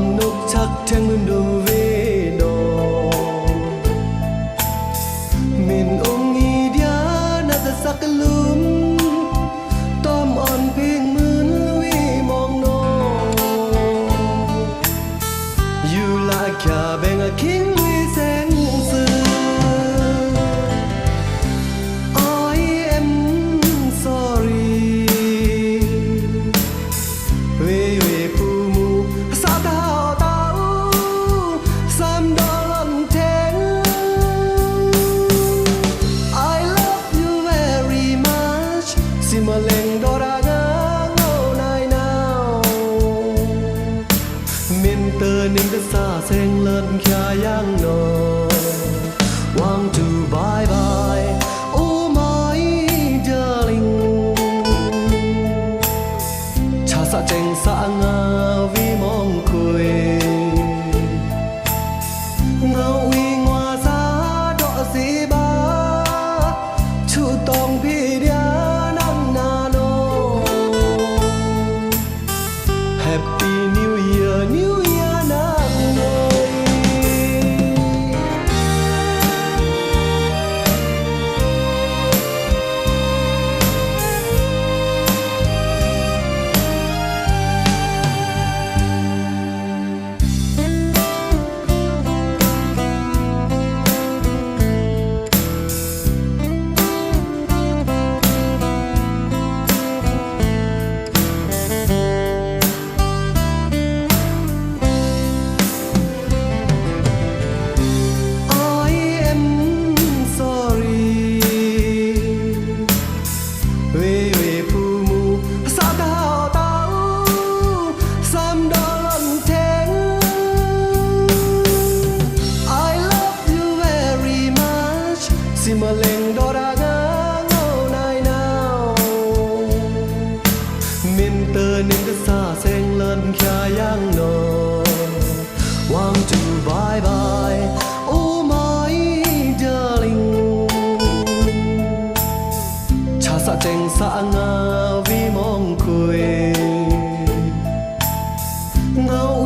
Om nuk chắc thang mun đồ về đó Mình ôm nghi đĩa na ta sắc lúm Tom on phiên mướn vì mong nó You like cả bên ở kinh vì sáng sư I am sorry Về về phù mù xa thao tao Sam đó lần thèn I love you very much Xin mà lên đó ra ngã ngâu này nào Mình tơ ninh đã xa sen lên kia yang nô Want to bye bye Oh my darling Cha sa chênh sa ngà vì mong quê Ngâu uy ngoa xa đọ dĩ ba Chú tông bì đĩa nang nà nô Happy New Year nang ngôi I am sorry Về về phù mù xa thao tao Sam đó lần thèn I love you very much Xin mà lên đó ra ngã ngâu này nào Mình tơ ninh đã xa sen lên kia yang nô Want to bye bye Oh my darling Cha sa chênh sa ngà vì mong quê Ngâu